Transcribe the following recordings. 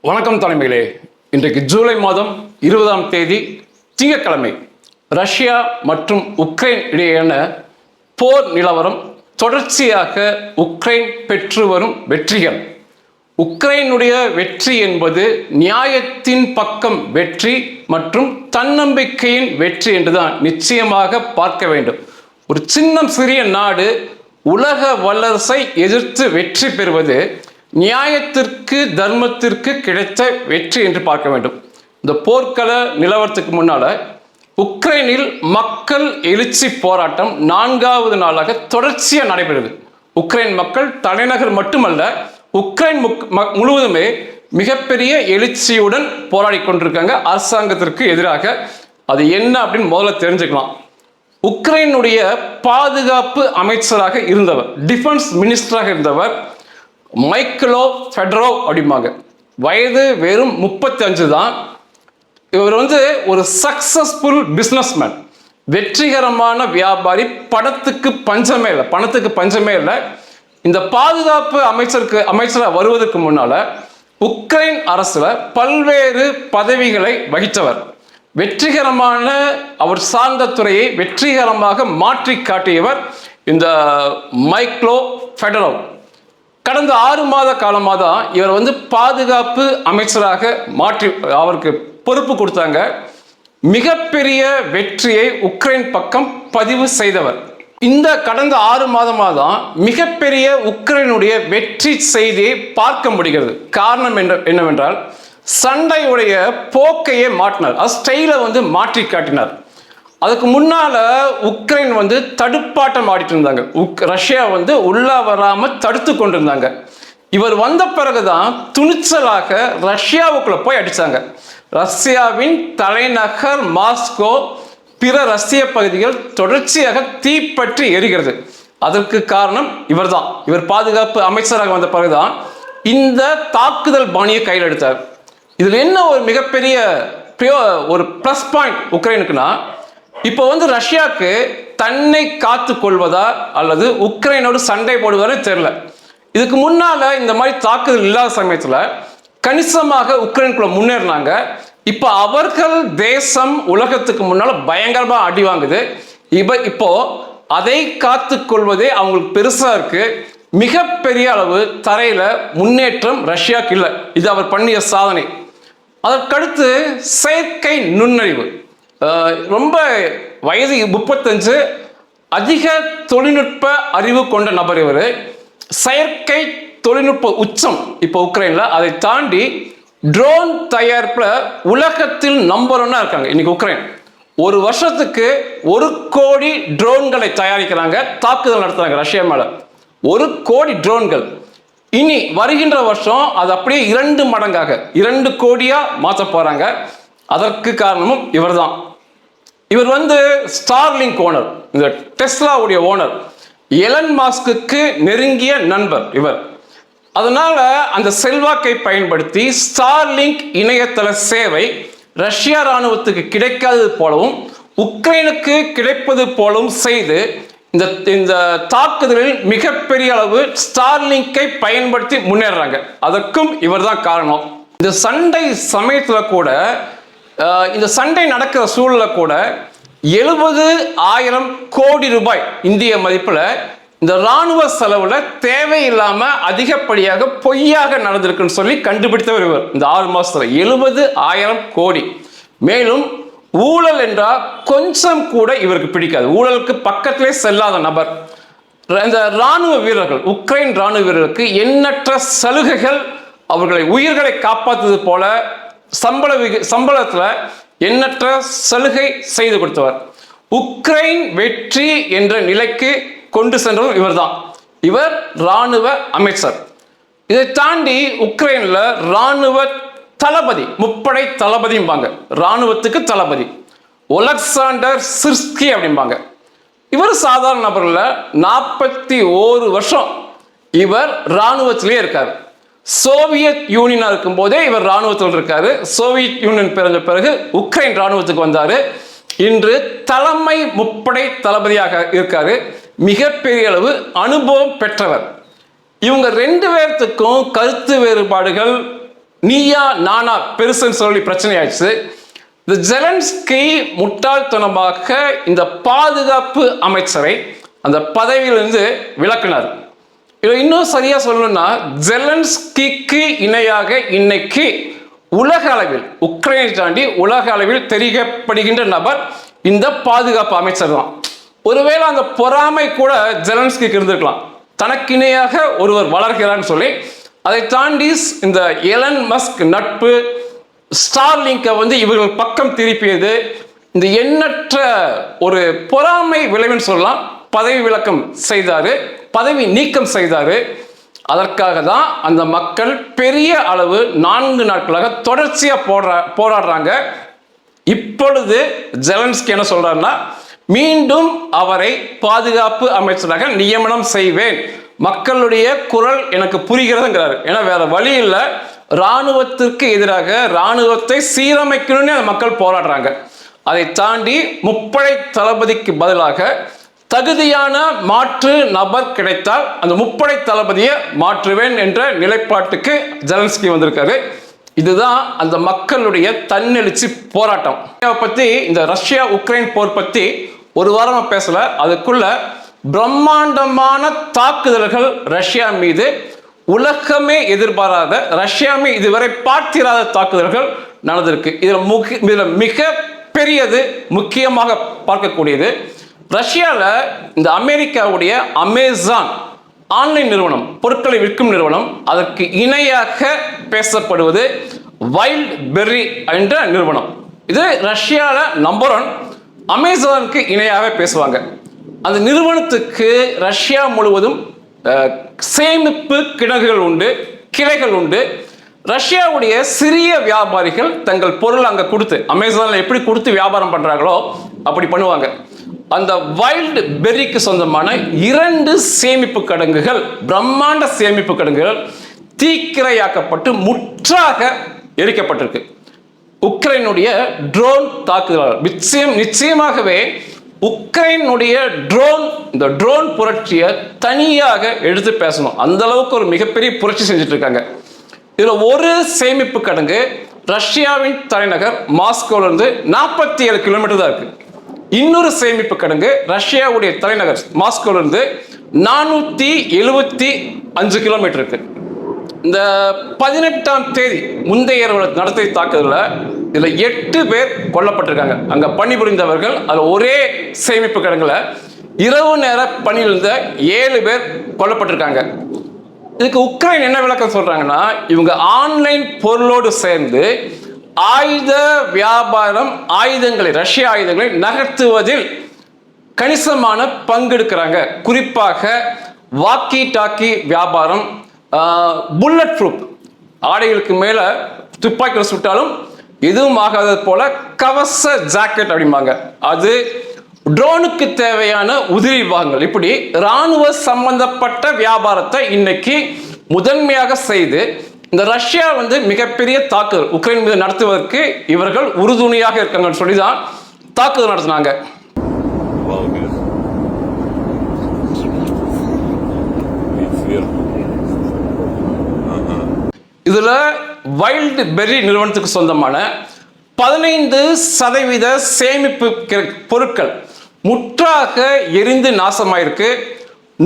வணக்கம் தலைமையிலே. இன்றைக்கு ஜூலை மாதம் 20ஆம் தேதி திங்கட்கிழமை. ரஷ்யா மற்றும் உக்ரைன் இடையேயான போர் நிலவரம் தொடர்ச்சியாக உக்ரைன் பெற்று வரும் வெற்றிகள். உக்ரைனுடைய வெற்றி என்பது நியாயத்தின் பக்கம் வெற்றி மற்றும் தன்னம்பிக்கையின் வெற்றி என்றுதான் நிச்சயமாக பார்க்க வேண்டும். ஒரு சிறிய நாடு உலக வல்லரசை எதிர்த்து வெற்றி பெறுவது நியாயத்திற்கு தர்மத்திற்கு கிடைத்த வெற்றி என்று பார்க்க வேண்டும். இந்த போர்க்கள நிலவரத்துக்கு முன்னால உக்ரைனில் மக்கள் எழுச்சி போராட்டம் 4வது நாளாக தொடர்ச்சியாக நடைபெறுது. உக்ரைன் மக்கள் தலைநகர் மட்டுமல்ல, உக்ரைன் முழுவதுமே மிகப்பெரிய எழுச்சியுடன் போராடி கொண்டிருக்காங்க அரசாங்கத்திற்கு எதிராக. அது என்ன அப்படின்னு முதல்ல தெரிஞ்சுக்கலாம். உக்ரைனுடைய பாதுகாப்பு அமைச்சராக இருந்தவர், டிஃபென்ஸ் மினிஸ்டராக இருந்தவர் மைக்கேலோ ஃபெடரோவ் அப்படிம்பாங்க. வயது வெறும் 35 தான். இவர் ஒரு சக்சஸ்ஃபுல் பிஸ்னஸ்மேன், வெற்றிகரமான வியாபாரி. பணத்துக்கு பஞ்சமே இல்லை. இந்த பாதுகாப்பு அமைச்சராக வருவதற்கு முன்னால உக்ரைன் அரசுல பல்வேறு பதவிகளை வகித்தவர். வெற்றிகரமான அவர் சார்ந்த துறையை வெற்றிகரமாக மாற்றி காட்டியவர் இந்த மைக்கேலோ ஃபெடரோவ். கடந்த 6 மாத காலமாக தான் இவர் பாதுகாப்பு அமைச்சராக மாற்றி அவருக்கு பொறுப்பு கொடுத்தாங்க. மிகப்பெரிய வெற்றியை உக்ரைன் பக்கம் பதிவு செய்தவர். இந்த கடந்த 6 மாதமாக தான் மிகப்பெரிய உக்ரைனுடைய வெற்றி செய்தியை பார்க்க முடிகிறது. காரணம் என்னவென்றால், சண்டையுடைய போக்கையே மாற்றினார், ஸ்டைலை மாற்றி காட்டினார். அதுக்கு முன்னால உக்ரைன் தடுப்பாட்டம் ஆடிட்டு இருந்தாங்க. ரஷ்யா உள்ள வராம தடுத்து கொண்டிருந்தாங்க. இவர் வந்த பிறகுதான் துணிச்சலாக ரஷ்யாவுக்குள்ள போய் அடிச்சாங்க. ரஷ்யாவின் தலைநகர் மாஸ்கோ, பிற ரஷ்ய பகுதிகள் தொடர்ச்சியாக தீப்பற்றி எரிகிறது. அதற்கு காரணம் இவர்தான். இவர் பாதுகாப்பு அமைச்சராக வந்த பிறகுதான் இந்த தாக்குதல் பாணியை கையில் எடுத்தார். இதுல என்ன ஒரு மிகப்பெரிய ஒரு பிளஸ் பாயிண்ட் உக்ரைனுக்குன்னா, இப்போ ரஷ்யாவுக்கு தன்னை காத்து கொள்வதா அல்லது உக்ரைனோடு சண்டை போடுவதா தெரியல. இதுக்கு முன்னால இந்த மாதிரி தாக்குதல் இல்லாத சமயத்துல கணிசமாக உக்ரைனுக்குள்ள முன்னேறினாங்க. இப்போ அவர்கள் தேசம் உலகத்துக்கு முன்னால பயங்கரமா அடி வாங்குது. இப்போ அதை காத்து கொள்வதே அவங்களுக்கு பெருசா இருக்கு. மிகப்பெரிய அளவு தரையில முன்னேற்றம் ரஷ்யாவுக்கு இல்லை. இது அவர் பண்ணிய சாதனை. அதற்கடுத்து செயற்கை நுண்ணறிவு. ரொம்ப வயது 35, அதிக தொழில்நுட்ப அறிவு கொண்ட நபர் இவர். செயற்கை தொழில்நுட்ப உச்சம் இப்போ உக்ரைன்ல. அதை தாண்டி ட்ரோன் தயாரிப்புல உலகத்தில் நம்பர் 1 இருக்காங்க இன்னைக்கு உக்ரைன். ஒரு வருஷத்துக்கு 1 கோடி ட்ரோன்களை தயாரிக்கிறாங்க, தாக்குதல் நடத்துறாங்க ரஷ்யா மேல. 1 கோடி ட்ரோன்கள். இனி வருகின்ற வருஷம் அது அப்படியே 2 மடங்காக 2 கோடியா மாற்ற போறாங்க. அதற்கு காரணமும் இவர்தான். இவர் ஸ்டார்லிங்க் ஓனர், இந்த டெஸ்லாவுடைய ஓனர், எலன் மாஸ்க்கு நெருங்கிய நண்பர் இவர். அதனால அந்த செல்வாக்கை பயன்படுத்தி ஸ்டார்லிங்க் இணையதள சேவை ரஷ்யா ராணுவத்துக்கு கிடைக்காதது போலவும் உக்ரைனுக்கு கிடைப்பது போலவும் செய்து இந்த தாக்குதலில் மிகப்பெரிய அளவு ஸ்டார்லிங்கை பயன்படுத்தி முன்னேறாங்க. அதற்கும் இவர்தான் காரணம். இந்த சண்டை சமயத்துல கூட, இந்த சண்டை நடக்கிற சூழல கூட 70,000 கோடி ரூபாய் இந்திய மதிப்புல இந்த ராணுவ செலவுல தேவையில்லாம அதிகப்படியாக பொய்யாக நடந்திருக்குன்னு சொல்லி கண்டுபிடித்தவர் இவர். இந்த 6 மாசத்துல 70,000 கோடி. மேலும் ஊழல் என்றால் கொஞ்சம் கூட இவருக்கு பிடிக்காது. ஊழலுக்கு பக்கத்திலே செல்லாத நபர். இந்த ராணுவ வீரர்கள், உக்ரைன் ராணுவ வீரர்களுக்கு எண்ணற்ற சலுகைகள், அவர்களை உயிர்களை காப்பாற்றுவது போல சம்பளத்துல எண்ணற்ற சலுகை செய்து கொடுத்தவர். உக்ரைன் வெற்றி என்ற நிலைக்கு கொண்டு சென்றவர் இவர்தான். இவர் ராணுவ அமைச்சர். இதை தாண்டி உக்ரைன்ல ராணுவ தளபதி, முப்படை தளபதிம்பாங்க, ராணுவத்துக்கு தளபதி ஒலெக்சாண்டர் சிர்ஸ்கி அப்படிம்பாங்க. இவர் சாதாரண நபர்ல 41 வருஷம் இவர் ராணுவத்திலே இருக்காரு. சோவியத் யூனியனா இருக்கும் போதே இவர் ராணுவத்தில் இருக்காரு. சோவியத் யூனியன் பிறந்த பிறகு உக்ரைன் ராணுவத்துக்கு வந்தாரு. இன்று தலைமை முப்படை தளபதியாக இருக்காரு. மிகப்பெரிய அளவு அனுபவம் பெற்றவர். இவங்க 2 பேர்த்துக்கும் கருத்து வேறுபாடுகள் நீயா நானா பெருசுன்னு சொல்லி பிரச்சனை ஆயிடுச்சு. இந்த ஜெலன்ஸ்கி முட்டாள்தனமாக இந்த பாதுகாப்பு அமைச்சரை அந்த பதவியிலிருந்து விலக்கினார். இன்னும் சரியா சொல்லணும்னா ஜெலன்ஸ்கிக்கு இணையாக இன்னைக்கு உலக அளவில் உக்ரைனை தாண்டி உலக அளவில் தெரியப்படுகின்ற நபர் இந்த பாதுகாப்பு அமைச்சர் தான். ஒருவேளை அந்த பொறாமை கூட ஜெலன்ஸ்கிக்கு இருந்திருக்கலாம், தனக்கு இணையாக ஒருவர் வளர்கிறான்னு சொல்லி. அதை தாண்டி இந்த எலன் மஸ்க் நட்பு, ஸ்டார்லிங்கை இவர்கள் பக்கம் திருப்பியது, இந்த எண்ணற்ற ஒரு பொறாமை விளைவுன்னு சொல்லலாம். பதவி விலக்கம் செய்தாரு, பதவி நீக்கம் செய்தாரு. அதற்காக தான் அந்த மக்கள் பெரிய அளவு 4 நாட்களாக தொடர்ச்சியா போராடுறாங்க. இப்பொழுது ஜெலன்ஸ்கி என்ன சொல்றாருன்னா, மீண்டும் அவரை பாதுகாப்பு அமைச்சராக நியமனம் செய்வேன், மக்களுடைய குரல் எனக்கு புரிகிறதுங்கிறாரு. ஏன்னா வேற வழி இல்லை, இராணுவத்திற்கு எதிராக இராணுவத்தை சீரமைக்கணும்னு அந்த மக்கள் போராடுறாங்க. அதை தாண்டி முப்படை தளபதிக்கு பதிலாக தகுதியான மாற்று நபர் கிடைத்தால் அந்த முப்படை தளபதியை மாற்றுவேன் என்ற நிலைப்பாட்டுக்கு ஜெலன்ஸ்கி வந்திருக்காரு. இதுதான் அந்த மக்களுடைய தன்னெழுச்சி போராட்டம். பத்தி இந்த ரஷ்யா உக்ரைன் போர் பத்தி ஒரு வாரமா பேசல, அதுக்குள்ள பிரம்மாண்டமான தாக்குதல்கள் ரஷ்யா மீது, உலகமே எதிர்பாராத, ரஷ்யாமே இதுவரை பார்த்திராத தாக்குதல்கள் நடந்திருக்கு. இதுல மிக பெரியது, முக்கியமாக பார்க்கக்கூடியது, ரஷ்யாவில் இந்த அமெரிக்காவுடைய அமேசான் ஆன்லைன் நிறுவனம், பொருட்களை விற்கும் நிறுவனம், அதற்கு இணையாக பேசப்படுவது வைல்ட் பெர்ரி என்ற நிறுவனம். இது ரஷ்யாவில் நம்பர் 1, அமேசானுக்கு இணையாக பேசுவாங்க. அந்த நிறுவனத்துக்கு ரஷ்யா முழுவதும் சேமிப்பு கிடங்குகள் உண்டு, கிளைகள் உண்டு. ரஷ்யாவுடைய சிறிய வியாபாரிகள் தங்கள் பொருள் அங்கே கொடுத்து, அமேசானில் எப்படி கொடுத்து வியாபாரம் பண்ணுறாங்களோ அப்படி பண்ணுவாங்க. அந்த வைல்ட் பெர்ரிக்கு சொந்தமான 2 சேமிப்பு கிடங்குகள், பிரம்மாண்ட சேமிப்பு கிடங்குகள் தீக்கிரையாக்கப்பட்டு முற்றாக எரிக்கப்பட்டிருக்கு. உக்ரைனுடைய ட்ரோன் தாக்குதல் நிச்சயமாகவே உக்ரைனுடைய இந்த ட்ரோன் புரட்சியை தனியாக எடுத்து பேசணும். அந்த அளவுக்கு ஒரு மிகப்பெரிய புரட்சி செஞ்சுட்டு இருக்காங்க. இதுல ஒரு சேமிப்பு கிடங்கு ரஷ்யாவின் தலைநகர் மாஸ்கோவிலிருந்து 47 கிலோமீட்டர் தான் இருக்கு. இன்னொரு சேமிப்பு கிடங்கு ரஷ்யாவுடைய தலைநகர் மாஸ்கோவிலிருந்து 475 கிலோமீட்டர் இருக்கு. இந்த 18ஆம் தேதி முந்தைய நடத்திய தாக்குதலில் இதுல 8 பேர் கொல்லப்பட்டிருக்காங்க. அங்க பணிபுரிந்தவர்கள். அது ஒரே சேமிப்பு கிடங்குல இரவு நேர பணியில் இருந்த 7 பேர் கொல்லப்பட்டிருக்காங்க. இதுக்கு உக்ரைன் என்ன விளக்கம் சொல்றாங்கன்னா, இவங்க ஆன்லைன் பொருளோடு சேர்ந்து ஆயுத வியாபாரம், ஆயுதங்களை, ரஷ்ய ஆயுதங்களை நகர்த்துவதில் கணிசமான பங்கெடுக்கிறாங்க. குறிப்பாக வாக்கி டாக்கி வியாபாரம், புல்லட் ப்ரூஃப் ஆடைகளுக்கு மேல துப்பாக்கிகள் சுட்டாலும் எதுவும் ஆகாதது போல கவச ஜாக்கெட் அப்படிம்பாங்க, அது ட்ரோனுக்கு தேவையான உதிரி பாகங்கள், இப்படி இராணுவ சம்பந்தப்பட்ட வியாபாரத்தை இன்னைக்கு முதன்மையாக செய்து இந்த ரஷ்யா மிகப்பெரிய தாக்குதல் உக்ரைன் மீது நடத்துவதற்கு இவர்கள் உறுதுணையாக இருக்காங்கன்னு சொல்லி தான் தாக்குதல் நடத்தினாங்க. இதுல வைல்ட் பெர்ரி நிறுவனத்துக்கு சொந்தமான 15% சேமிப்பு பொருட்கள் முற்றாக எரிந்து நாசமாயிருக்கு.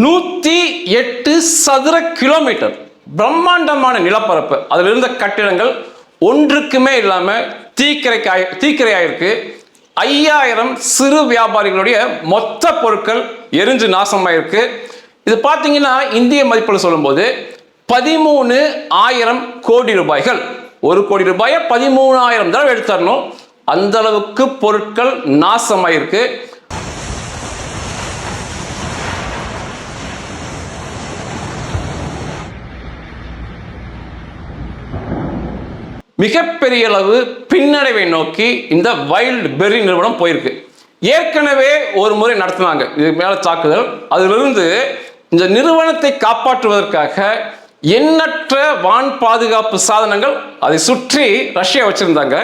108 சதுர கிலோமீட்டர் பிரம்மாண்டமான நிலப்பரப்பு, அதில் இருந்த கட்டிடங்கள் ஒன்றுக்குமே இல்லாம தீக்கிரையாயிருக்கு. 5000 சிறு வியாபாரிகளுடைய மொத்த பொருட்கள் எரிஞ்சு நாசமாயிருக்கு. இது பார்த்தீங்கன்னா இந்திய மதிப்பில் சொல்லும்போது 13,000 கோடி ரூபாய்கள். 1 கோடி ரூபாயை 13,000 தடவை எடுத்துடணும், அந்த அளவுக்கு பொருட்கள் நாசமாயிருக்கு. மிகப்பெரிய அளவு பின்னடைவை நோக்கி இந்த வைல்ட் பெர்ரி நிறுவனம் போயிருக்கு. ஏற்கனவே ஒரு முறை நடத்தினாங்க இது மேல தாக்குதல். அதிலிருந்து இந்த நிறுவனத்தை காப்பாற்றுவதற்காக எண்ணற்ற வான் பாதுகாப்பு சாதனங்கள் அதை சுற்றி ரஷ்யா வச்சிருந்தாங்க.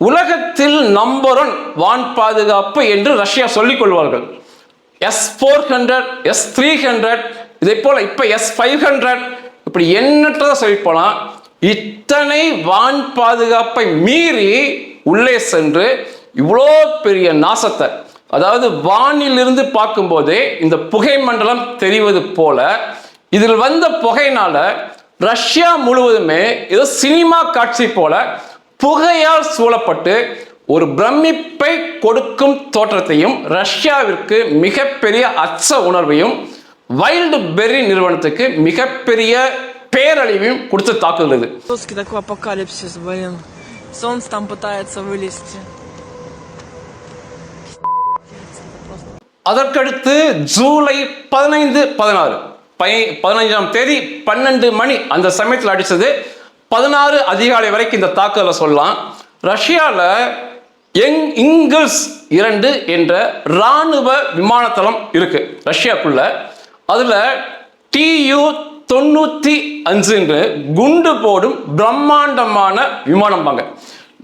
உலகத்தில் நம்பர் 1 வான் பாதுகாப்பு என்று ரஷ்யா சொல்லிக் கொள்வார்கள். S-400, S-300, இதே போல இப்ப S-500, இப்படி எண்ணற்றதை சொல்லி போலாம். இத்தனை வான் பாதுகாப்பை மீறி உள்ளே சென்று இவ்வளோ பெரிய நாசத்தை, அதாவது வானிலிருந்து பார்க்கும்போதே இந்த புகை மண்டலம் தெரிவது போல இதில் வந்த புகையினால ரஷ்யா முழுவதுமே ஏதோ சினிமா காட்சி போல புகையால் சூழப்பட்டு ஒரு பிரமிப்பை கொடுக்கும் தோற்றத்தையும் ரஷ்யாவிற்கு மிகப்பெரிய அச்ச உணர்வையும் வைல்டு பெர்ரி நிறுவனத்துக்கு மிகப்பெரிய பேரழிவையும் கொடுத்து தாக்குகிறது. Такой апокалипсис, блин. Солнце там пытается вылезти. அதற்கடுத்து ஜூலை 15-16 தேதி 12 மணி அந்த சமயத்தில் அடிச்சது. 16 அதிகாலை வரைக்கும் இந்த தாக்குதலை சொல்லலாம். ரஷ்யாவில் இங்கிள்ஸ் 2 என்ற இராணுவ விமானத்தளம் இருக்கு ரஷ்யாக்குள்ள. அதுல Tu-95 குண்டு போடும் பிரம்மாண்டமான விமானம் பாங்க.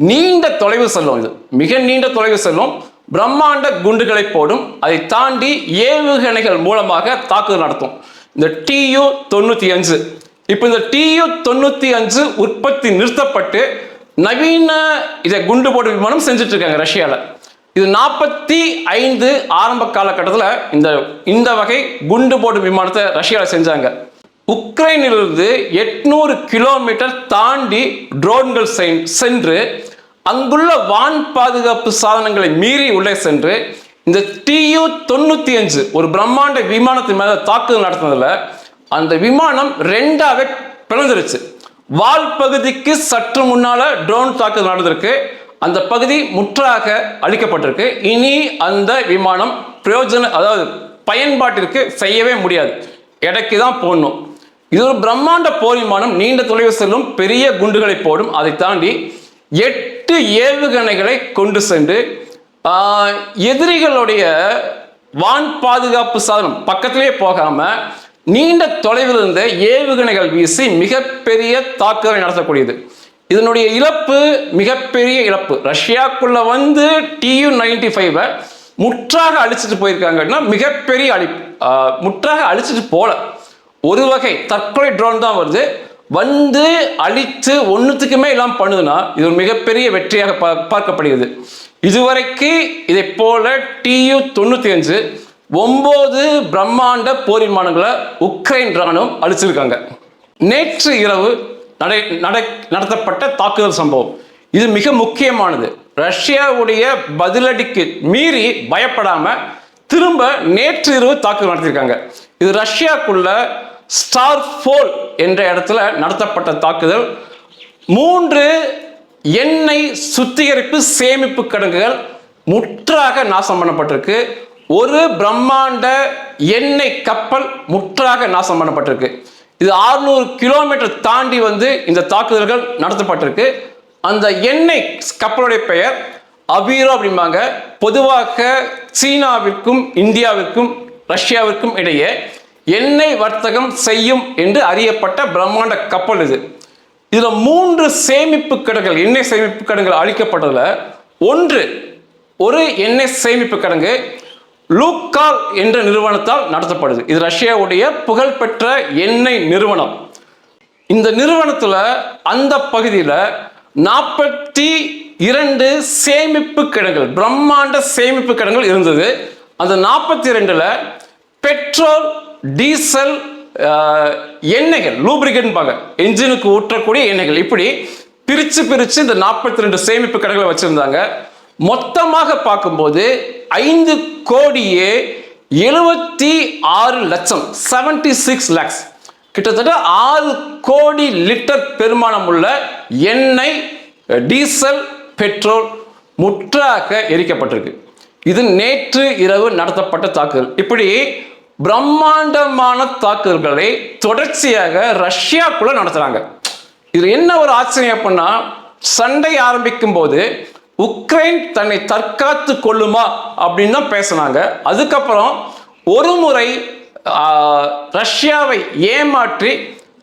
நீண்ட தொலைவு செல்லும், இது மிக நீண்ட தொலைவு செல்லும், பிரம்மாண்ட குண்டுகளை போடும். அதை தாண்டி ஏவுகணைகள் மூலமாக தாக்குதல் நடத்தும் இந்த Tu-95. இப்போ இந்த Tu-95 உற்பத்தி நிறுத்தப்பட்டு நவீன இதை குண்டு போடும் விமானம் செஞ்சுட்டு இருக்காங்க ரஷ்யாவில். இது 45 ஆரம்ப காலகட்டத்தில் இந்த வகை குண்டு போடும் விமானத்தை ரஷ்யாவில் செஞ்சாங்க. உக்ரைனிலிருந்து 800 கிலோமீட்டர் தாண்டி ட்ரோன்கள் சென்று அங்குள்ள வான் பாதுகாப்பு சாதனங்களை மீறி உள்ளே சென்று இந்த Tu-95 ஒரு பிரம்மாண்ட விமானத்தின் மேல தாக்குதல் நடத்தினதுல அந்த விமானம் 2ஆக பிளந்துருச்சு. வால் பகுதிக்கு சற்று முன்னால ட்ரோன் தாக்குதல் நடந்திருக்கு, அந்த பகுதி முற்றாக அழிக்கப்பட்டிருக்கு. இனி அந்த விமானம் அதாவது பயன்பாட்டிற்கு செய்யவே முடியாது, எடைக்கு தான் போடணும். இது ஒரு பிரம்மாண்ட போர் விமானம், நீண்ட தொலைவு செல்லும், பெரிய குண்டுகளை போடும். அதை தாண்டி 8 ஏவுகணைகளை கொண்டு சென்று எதிரிகளுடைய வான் பாதுகாப்பு சாதனம் பக்கத்திலே போகாம நீண்ட தொலைவில் இருந்த ஏவுகணைகள் வீசி மிகப்பெரிய தாக்குதலை நடத்தக்கூடியது. இதனுடைய இழப்பு மிகப்பெரிய இழப்பு. ரஷ்யாக்குள்ள வந்து Tu-95 முற்றாக அழிச்சிட்டு போயிருக்காங்கன்னா மிகப்பெரிய முற்றாக அழிச்சிட்டு போல, ஒரு வகை தற்கொலை ட்ரோன் தான் வருது, வந்து அழித்து ஒன்றுத்துக்குமே எல்லாம் பண்ணுதுன்னா இது ஒரு மிகப்பெரிய வெற்றியாக பார்க்கப்படுகிறது. இதுவரைக்கு இதை போல Tu-95 9 பிரம்மாண்ட போர் விமானங்களை உக்ரைன் ராணுவம் அழிச்சிருக்காங்க. நேற்று இரவு நடத்தப்பட்ட தாக்குதல் சம்பவம் இது மிக முக்கியமானது. ரஷ்யாவுடைய பதிலடிக்கு மீறி பயப்படாம திரும்ப நேற்று இரவு தாக்குதல் நடத்தியிருக்காங்க. இது ரஷ்யாக்குள்ள ஸ்டார்ஃபோல் என்ற இடத்துல நடத்தப்பட்ட தாக்குதல். 3 எண்ணெய் சுத்திகரிப்பு சேமிப்பு கிடங்குகள் முற்றாக நாசம் பண்ணப்பட்டிருக்கு. ஒரு பிரம்மாண்ட எண்ணெய் கப்பல் முற்றாக நாசம் பண்ணப்பட்டிருக்கு. இது 600 கிலோமீட்டர் தாண்டி வந்து இந்த தாக்குதல்கள் நடத்தப்பட்டிருக்கு. அந்த எண்ணெய் கப்பலுடைய பெயர் அபீரோ அப்படிம்பாங்க. பொதுவாக சீனாவிற்கும் இந்தியாவிற்கும் ரஷ்யாவிற்கும் இடையே எண்ணெய் வர்த்தகம் செய்யும் என்று அறியப்பட்ட பிரம்மாண்ட கப்பல் இது. இதுல 3 சேமிப்பு கிடங்குகள், எண்ணெய் சேமிப்பு கிடங்குகள் அழிக்கப்பட்டதுல ஒரு எண்ணெய் சேமிப்பு கிடங்கு லூக்கால் என்ற நிறுவனத்தால் நடத்தப்படுது. இது ரஷ்யாவுடைய புகழ்பெற்ற எண்ணெய் நிறுவனம். இந்த நிறுவனத்துல அந்த பகுதியில் 42 சேமிப்பு கிடங்குகள், பிரம்மாண்ட சேமிப்பு கிடங்குகள் இருந்தது. அந்த 42ல பெட்ரோல், டீசல், எண்ணெய்கள், லூப்ரிகன்ட் பாங்க, என்ஜினுக்கு ஊற்றக்கூடிய எண்ணெய்கள், இப்படி பிரிச்சு இந்த 42 சேமிப்பு கிடங்குகளை வச்சிருந்தாங்க. மொத்தமாக பார்க்கும்போது 5,76,00,000 lakhs, கிட்டத்தட்ட 6 கோடி லிட்டர் பெருமானம் உள்ள எண்ணெய், டீசல், பெட்ரோல் முற்றாக எரிக்கப்பட்டிருக்கு. இது நேற்று இரவு நடத்தப்பட்ட தாக்குதல். இப்படி பிரம்மாண்டமான தாக்குதல்களை தொடர்ச்சியாக ரஷ்யாக்குள்ள நடத்துறாங்க. இது என்ன ஒரு ஆச்சரியம் அப்படின்னா, சண்டை ஆரம்பிக்கும் போது உக்ரைன் தன்னை தற்காத்து கொள்ளுமா அப்படின்னு தான் பேசினாங்க. அதுக்கப்புறம் ஒரு முறை ரஷ்யாவை ஏமாற்றி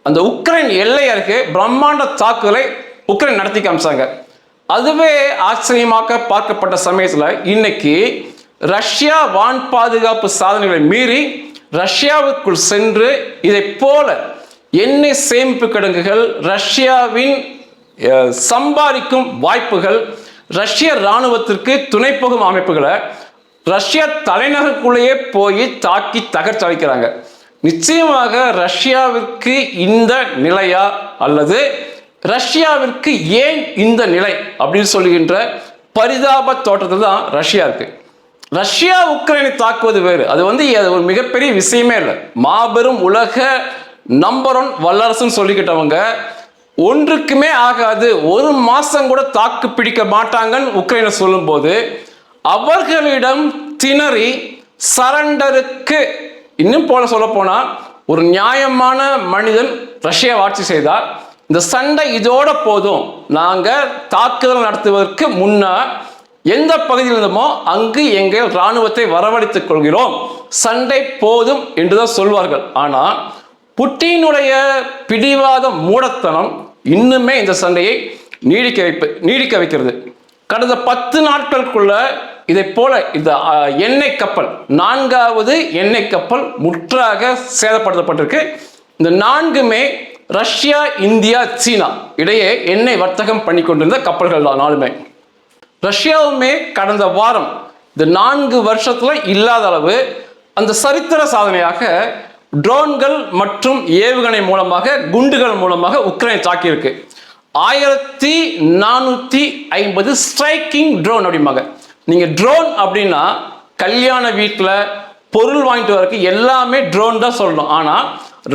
அந்த உக்ரைன் எல்லை அருகே பிரம்மாண்ட தாக்குதலை உக்ரைன் நடத்தி காமிச்சாங்க. அதுவே ஆச்சரியமாக பார்க்கப்பட்ட சமயத்தில் இன்னைக்கு ரஷ்யா வான் பாதுகாப்பு சாதனைகளை மீறி ரஷ்யாவுக்குள் சென்று இதை போல எண்ணெய் சேமிப்பு கிடங்குகள், ரஷ்யாவின் சம்பாதிக்கும் வாய்ப்புகள், ரஷ்ய இராணுவத்திற்கு துணை போகும் அமைப்புகளை ரஷ்ய தலைநகருக்குள்ளேயே போய் தாக்கி தகர்த்தளிக்கிறாங்க. நிச்சயமாக ரஷ்யாவிற்கு இந்த நிலையா அல்லது ரஷ்யாவிற்கு ஏன் இந்த நிலை அப்படின்னு சொல்லுகின்ற பரிதாப தோற்றத்தில் தான் ரஷ்யா இருக்கு. ரஷ்யா உக்ரைனை தாக்குவது வேறு, அது ஒரு மிகப்பெரிய விஷயமே இல்லை. மாபெரும் உலக நம்பர் 1 வல்லரசுன்னு சொல்லிக்கிட்டவங்க ஒன்றுக்குமே ஆகாது, ஒரு மாசம் கூட தாக்கு பிடிக்க மாட்டாங்கன்னு உக்ரைனை சொல்லும் போது அவர்களிடம் திணறி சரண்டருக்கு, இன்னும் போல சொல்ல போனா ஒரு நியாயமான மனிதன் ரஷ்யா ஆட்சி செய்தால் இந்த சண்டை இதோட போதும், நாங்க தாக்குதல் நடத்துவதற்கு முன்னர் எந்த பகுதியில் இருந்தோமோ அங்கு எங்கள் இராணுவத்தை வரவழைத்துக் கொள்கிறோம், சண்டை போதும் என்றுதான் சொல்வார்கள். ஆனா புட்டினுடைய பிடிவாத மூடத்தனம் இன்னுமே இந்த சண்டையை நீடிக்க வைக்கிறது. கடந்த 10 நாட்களுக்குள்ள இதை போல இந்த எண்ணெய் கப்பல், 4வது எண்ணெய் கப்பல் முற்றாக சேதப்படுத்தப்பட்டிருக்கு. இந்த 4மே ரஷ்யா, இந்தியா, சீனா இடையே எண்ணெய் வர்த்தகம் பண்ணி கொண்டிருந்த கப்பல்கள் தான் 4மே. ரஷ்யாவுமே கடந்த வாரம் இந்த 4 வருஷத்துல இல்லாத அளவு அந்த சரித்திர சாதனையாக ட்ரோன்கள் மற்றும் ஏவுகணை மூலமாக, குண்டுகள் மூலமாக உக்ரைன் தாக்கியிருக்கு. 1450 ஸ்ட்ரைக்கிங் ட்ரோன் அப்படிம்பாங்க. நீங்க ட்ரோன் அப்படின்னா கல்யாண வீட்டில் பொருள் வாங்கிட்டு வரக்கு எல்லாமே ட்ரோன் தான் சொல்லணும். ஆனா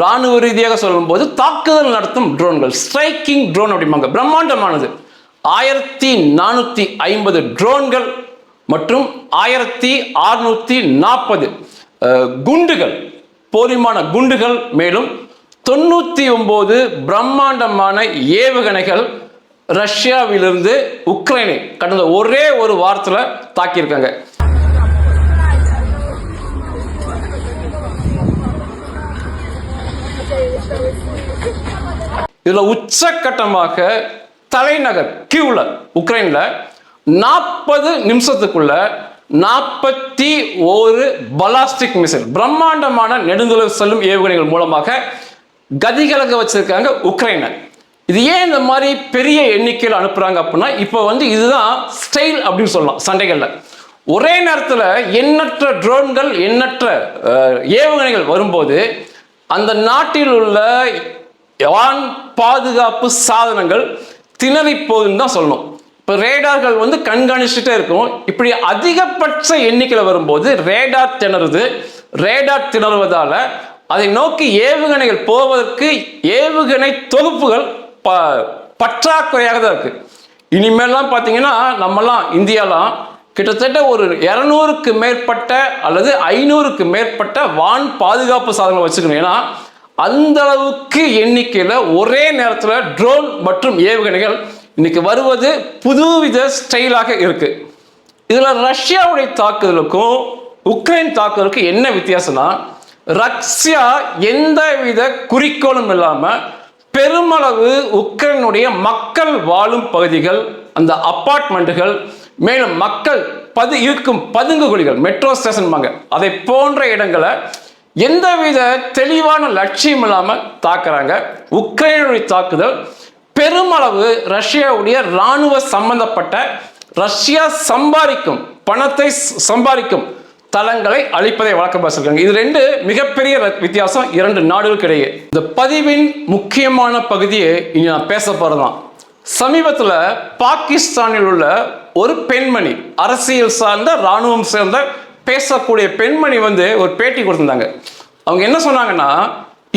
ராணுவ ரீதியாக சொல்லும் போது தாக்குதல் நடத்தும் ட்ரோன்கள் ஸ்ட்ரைக்கிங் ட்ரோன் அப்படிம்பாங்க. பிரம்மாண்டமானது 1450 ட்ரோன்கள் மற்றும் 1640 குண்டுகள், போலிமான குண்டுகள், மேலும் 99 பிரம்மாண்டமான ஏவுகணைகள் ரஷ்யாவிலிருந்து உக்ரைனை கடந்த ஒரே ஒரு வாரத்தில் தாக்கியிருக்காங்க. இதுல உச்சகட்டமாக தலைநகர் கீவ்ல, உக்ரைன்ல 40 நிமிஷத்துக்குள்ள 41 பலாஸ்டிக் மிசைல், பிரம்மாண்டமான நெடுந்தொலைவு செல்லும் ஏவுகணைகள் மூலமாக கதிகலங்க வச்சிருக்காங்க உக்ரைனை. இது ஏன் இந்த மாதிரி பெரிய எண்ணிக்கையில் அனுப்புறாங்க அப்படின்னா, இப்போ இதுதான் ஸ்டைல் அப்படின்னு சொல்லலாம் சண்டைகள்ல. ஒரே நேரத்தில் எண்ணற்ற ட்ரோன்கள், எண்ணற்ற ஏவுகணைகள் வரும்போது அந்த நாட்டில் உள்ள வான் பாதுகாப்பு சாதனங்கள் திணறி போகுதுன்னு தான் சொல்லணும். இப்போ ரேடார்கள் கண்காணிச்சுட்டே இருக்கும். இப்படி அதிகபட்ச எண்ணிக்கையில் வரும்போது ரேடார் திணறுது. ரேடார் திணறுவதால அதை நோக்கி ஏவுகணைகள் போவதற்கு ஏவுகணை தொகுப்புகள் பற்றாக்குறையாக தான் இருக்கு. இனிமேல்லாம் பார்த்தீங்கன்னா நம்மலாம் இந்தியாலாம் கிட்டத்தட்ட ஒரு 200க்கு மேற்பட்ட அல்லது 500க்கு மேற்பட்ட வான் பாதுகாப்பு சாதனங்கள் வச்சுக்கணும். ஏன்னா அந்த அளவுக்கு எண்ணிக்கையில் ஒரே நேரத்தில் ட்ரோன் மற்றும் ஏவுகணைகள் இன்னைக்கு வருவது புதுவித ஸ்டைலாக இருக்கு. இதுல ரஷ்யாவுடைய தாக்குதலுக்கும் உக்ரைன் தாக்குதலுக்கும் என்ன வித்தியாசம்னா, ரஷ்யா எந்தவித குறிக்கோளும் இல்லாம பெருமளவு உக்ரைனுடைய மக்கள் வாழும் பகுதிகள், அந்த அபார்ட்மெண்ட்டுகள், மேலும் மக்கள் இருக்கும் பதுங்கு குழிகள், மெட்ரோ ஸ்டேஷன், அதை போன்ற இடங்களை எந்தவித தெளிவான லட்சியம் இல்லாம தாக்குறாங்க. உக்ரைனுடைய தாக்குதல் பெருமளவு ரஷ்யாவுடைய இராணுவ சம்பந்தப்பட்ட, ரஷ்யா சம்பாதிக்கும் பணத்தை சம்பாதிக்கும் தளங்களை அழிப்பதை வழக்கம் பேசிருக்காங்க. இது 2 மிகப்பெரிய வித்தியாசம் 2 நாடுகளுக்கு இடையே. இந்த பதிவின் முக்கியமான பகுதியை இங்க நான் பேச போறதான். சமீபத்தில் பாகிஸ்தானில் உள்ள ஒரு பெண்மணி, அரசியல் சார்ந்த இராணுவம் சேர்ந்த பேசக்கூடிய பெண்மணி ஒரு பேட்டி கொடுத்திருந்தாங்க. அவங்க என்ன சொன்னாங்கன்னா,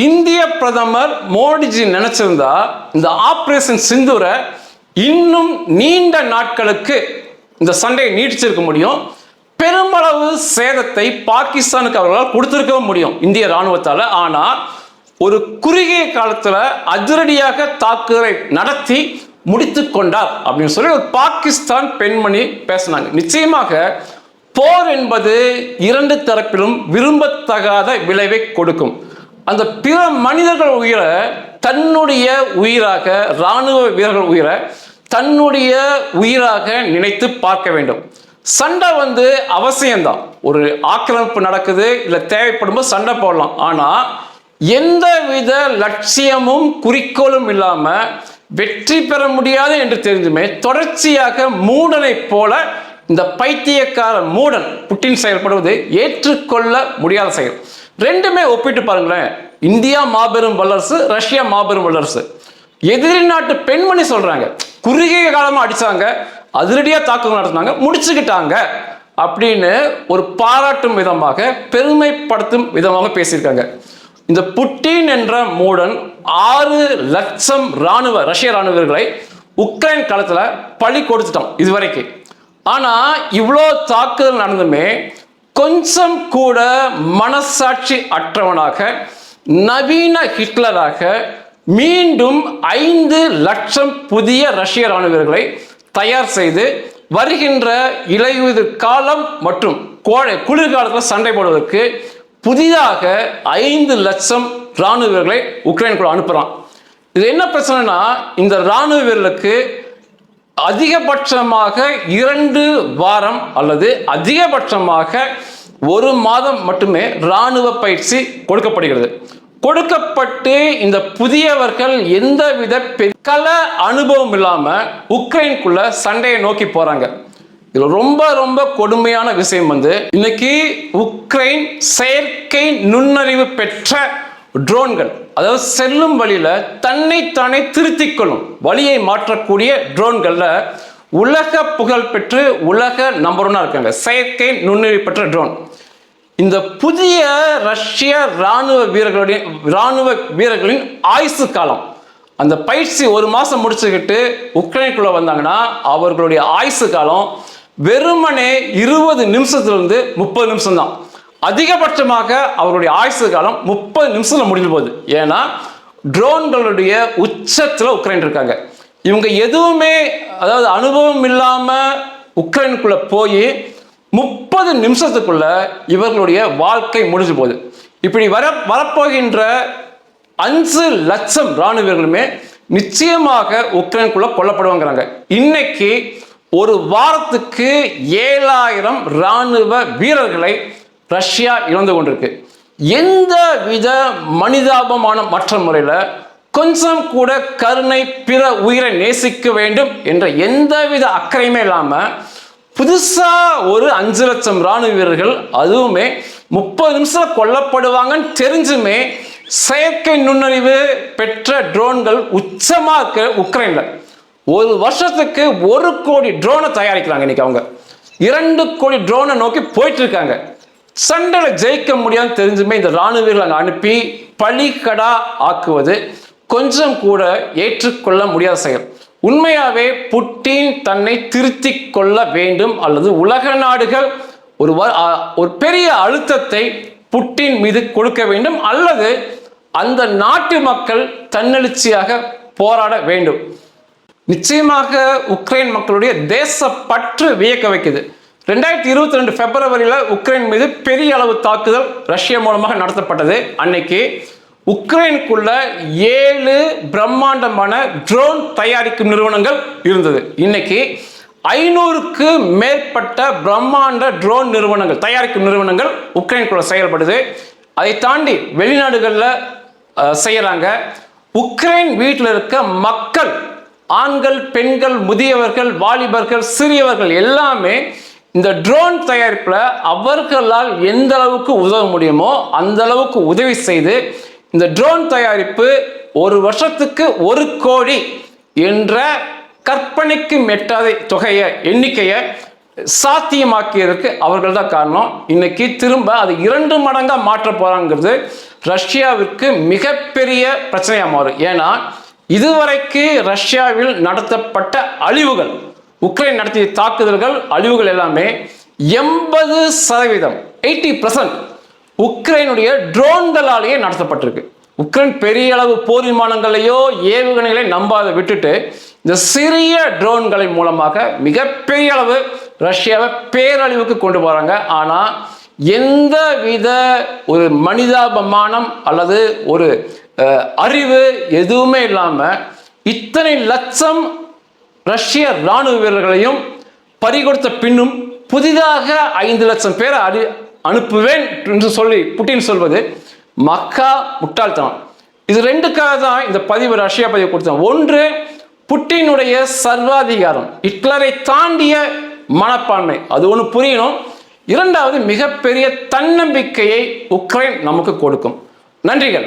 இந்திய பிரதமர் மோடிஜி நினைச்சிருந்தா இந்த ஆபரேஷன் சிந்தூரை இன்னும் நீண்ட நாட்களுக்கு இந்த சண்டையை நீடிச்சிருக்க முடியும். பெருமளவு சேதத்தை பாகிஸ்தானுக்கு அவர்களால் கொடுத்திருக்க முடியும் இந்திய ராணுவத்தால். ஆனால் ஒரு குறுகிய காலத்தில் அதிரடியாக தாக்குதலை நடத்தி முடித்து கொண்டார் அப்படின்னு சொல்லி ஒரு பாகிஸ்தான் பெண்மணி பேசினாங்க. நிச்சயமாக போர் என்பது 2 தரப்பிலும் விரும்பத்தகாத விளைவை கொடுக்கும். அந்த பிற மனிதர்கள் உயிரை தன்னுடைய உயிராக, இராணுவ வீரர்கள் உயிரை தன்னுடைய உயிராக நினைத்து பார்க்க வேண்டும். சண்டை அவசியம்தான். ஒரு ஆக்கிரமிப்பு நடக்குது, இல்லை தேவைப்படும் போது சண்டை போடலாம். ஆனால் எந்தவித லட்சியமும் குறிக்கோளும் இல்லாம வெற்றி பெற முடியாது என்று தெரிஞ்சுமே தொடர்ச்சியாக மூடனை போல இந்த பைத்தியக்கார மூடன் புட்டின் செயல்படுவது ஏற்றுக்கொள்ள முடியாத செயல். ரெண்டுமே ஒப்பிட்டு பாருங்களேன். இந்தியா மாபெரும் வல்லரசு, ரஷ்யா மாபெரும் வல்லரசு. எதிரி நாட்டு பெண்மணி சொல்றாங்க, குறுகிய காலமா அடிச்சாங்க, அதிரடியா தாக்குதல் நடத்தினாங்க, முடிச்சுக்கிட்டாங்க அப்படின்னு ஒரு பாராட்டும் விதமாக, பெருமைப்படுத்தும் விதமாக பேசியிருக்காங்க. இந்த புட்டின் என்ற மூடன் 6 லட்சம் ரஷ்ய ராணுவர்களை உக்ரைன் களத்துல பலி கொடுத்துட்டோம் இதுவரைக்கும். ஆனா இவ்வளோ தாக்குதல் நடந்துமே கொஞ்சம் கூட மனசாட்சி அற்றவனாக, நவீன ஹிட்லராக மீண்டும் 5 லட்சம் புதிய ரஷ்ய ராணுவர்களை தயார் செய்து வருகின்ற இலையுதிர் காலம் மற்றும் குளிர்காலத்தில் சண்டை போடுவதற்கு புதிதாக 5 லட்சம் ராணுவர்களை உக்ரைனுக்குள்ள அனுப்புறான். இது என்ன பிரச்சனைனா, இந்த ராணுவ வீரர்களுக்கு அதிகபட்சமாக 2 வாரம் அல்லது அதிகபட்சமாக 1 மாதம் மட்டுமே ராணுவ பயிற்சி கொடுக்கப்படுகிறது. கொடுக்கப்பட்டு இந்த புதியவர்கள் எந்தவித கள அனுபவம் இல்லாம உக்ரைனுக்குள்ள சண்டையை நோக்கி போறாங்க. இதுல ரொம்ப ரொம்ப கொடுமையான விஷயம் இன்னைக்கு உக்ரைன் செயற்கை நுண்ணறிவு பெற்ற ட்ரோன்கள், அதாவது செல்லும் வழியில தன்னைத்தானே திருத்திக் கொள்ளும் வழியை மாற்றக்கூடிய ட்ரோன்கள்ல உலக புகழ் பெற்று உலக நம்பர் 1 இருக்காங்க செயற்கை நுண்ணறிவு பெற்ற ட்ரோன். இந்த புதிய ரஷ்ய ராணுவ வீரர்களின் ஆயுசு காலம், அந்த பயிற்சி 1 மாசம் முடிச்சுக்கிட்டு உக்ரைனுக்குள்ள வந்தாங்கன்னா அவர்களுடைய ஆயுசு காலம் வெறுமனே 20 நிமிஷத்திலிருந்து 30 நிமிஷம் தான். அதிகபட்சமாக அவருடைய ஆயுசு காலம் 30 நிமிஷத்துல முடிஞ்சு போகுது. ஏன்னா ட்ரோன்களுடைய உச்சத்துல உக்ரைன் இருக்காங்க. இவங்க எதுவுமே, அதாவது அனுபவம் இல்லாம உக்ரைனுக்குள்ள போய் 30 நிமிஷத்துக்குள்ள இவர்களுடைய வாழ்க்கை முடிஞ்சு போகுது. இப்படி வரப்போகின்ற 5 லட்சம் ராணுவர்களுமே நிச்சயமாக உக்ரைனுக்குள்ள கொல்லப்படுவாங்கிறாங்க. இன்னைக்கு ஒரு வாரத்துக்கு 7000 ராணுவ வீரர்களை ரஷ்யா இழந்து கொண்டிருக்கு. எந்த வித மனிதாபமான மற்ற முறையில் கொஞ்சம் கூட கருணை, பிற உயிரை நேசிக்க வேண்டும் என்ற எந்தவித அக்கறையுமே இல்லாம புதுசா ஒரு 5 லட்சம் ராணுவ வீரர்கள், அதுவுமே 30 நிமிஷம் கொல்லப்படுவாங்கன்னு தெரிஞ்சுமே செயற்கை நுண்ணறிவு பெற்ற ட்ரோன்கள் உச்சமா இருக்க உக்ரைன்ல ஒரு வருஷத்துக்கு 1 கோடி ட்ரோனை தயாரிக்கிறாங்க. இன்னைக்கு அவங்க 2 கோடி ட்ரோனை நோக்கி போயிட்டு இருக்காங்க. சண்டையில ஜெயிக்க முடியாதுன்னு தெரிஞ்சுமே இந்த ராணுவ வீரர்கள் அங்கே அனுப்பி பலிகடா ஆக்குவது கொஞ்சம் கூட ஏற்றுக்கொள்ள முடியாத செயல். உண்மையாவே புட்டின் தன்னை திருத்திக் கொள்ள வேண்டும், அல்லது உலக நாடுகள் ஒரு பெரிய அழுத்தத்தை புட்டின் மீது கொடுக்க வேண்டும், அல்லது அந்த நாட்டு மக்கள் தன்னெழுச்சியாக போராட வேண்டும். நிச்சயமாக உக்ரைன் மக்களுடைய தேசப்பற்று வியக்க வைக்குது. 2022 பிப்ரவரியில உக்ரைன் மீது பெரிய அளவு தாக்குதல் ரஷ்யா மூலமாக நடத்தப்பட்டது. அன்னைக்கு உக்ரைனுக்குள்ள 7 பிரம்மாண்டமான ட்ரோன் தயாரிக்கும் நிறுவனங்கள் இருந்தது. இன்னைக்கு 500க்கு மேற்பட்ட பிரம்மாண்ட ட்ரோன் நிறுவனங்கள், தயாரிக்கும் நிறுவனங்கள் உக்ரைனுக்குள்ள செயல்படுது. அதை தாண்டி வெளிநாடுகளில் செய்யறாங்க. உக்ரைன் வீட்டில் இருக்க மக்கள், ஆண்கள், பெண்கள், முதியவர்கள், வாலிபர்கள், சிறியவர்கள் எல்லாமே இந்த ட்ரோன் தயாரிப்புல அவர்களால் எந்த அளவுக்கு உதவ முடியுமோ அந்த அளவுக்கு உதவி செய்து இந்த ட்ரோன் தயாரிப்பு 1 வருஷத்துக்கு 1 கோடி என்ற கற்பனைக்கு மெட்டாத எண்ணிக்கையை சாத்தியமாக்கியதற்கு அவர்கள் தான் காரணம். இன்னைக்கு திரும்ப அது 2 மடங்கா மாற்ற போறாங்கிறது ரஷ்யாவிற்கு மிகப்பெரிய பிரச்சனையா மாறும். ஏன்னா இதுவரைக்கு ரஷ்யாவில் நடத்தப்பட்ட அழிவுகள், உக்ரைன் நடத்திய தாக்குதல்கள், அழிவுகள் எல்லாமே 80%, 80% உக்ரைனுடைய ட்ரோன்களாலேயே நடத்தப்பட்டிருக்கு. உக்ரைன் பெரிய அளவு போர் விமானங்களையோ ஏவுகணைகளை நம்பாத விட்டுட்டு இந்த சிறிய ட்ரோன்களை மூலமாக மிகப்பெரிய அளவு ரஷ்யாவை பேரழிவுக்கு கொண்டு போறாங்க. ஆனா எந்த வித ஒரு மனிதாபமானம் அல்லது ஒரு அறிவு எதுவுமே இல்லாம இத்தனை லட்சம் ரஷ்ய ராணுவ வீரர்களையும் பறிகொடுத்த பின்னும் புதிதாக 5 லட்சம் பேரை அனுப்புவேன் என்று சொல்லி புட்டின் சொல்வது மக்கா முட்டாள்தனம். இது ரெண்டுக்காக தான் இந்த பதிவு, ரஷ்யா பதிவு கொடுத்தாங்க. ஒன்று, புட்டினுடைய சர்வாதிகாரம், ஹிட்லரை தாண்டிய மனப்பான்மை, அது ஒன்று புரியணும். இரண்டாவது, மிகப்பெரிய தன்னம்பிக்கையை உக்ரைன் நமக்கு கொடுக்கும். நன்றிகள்.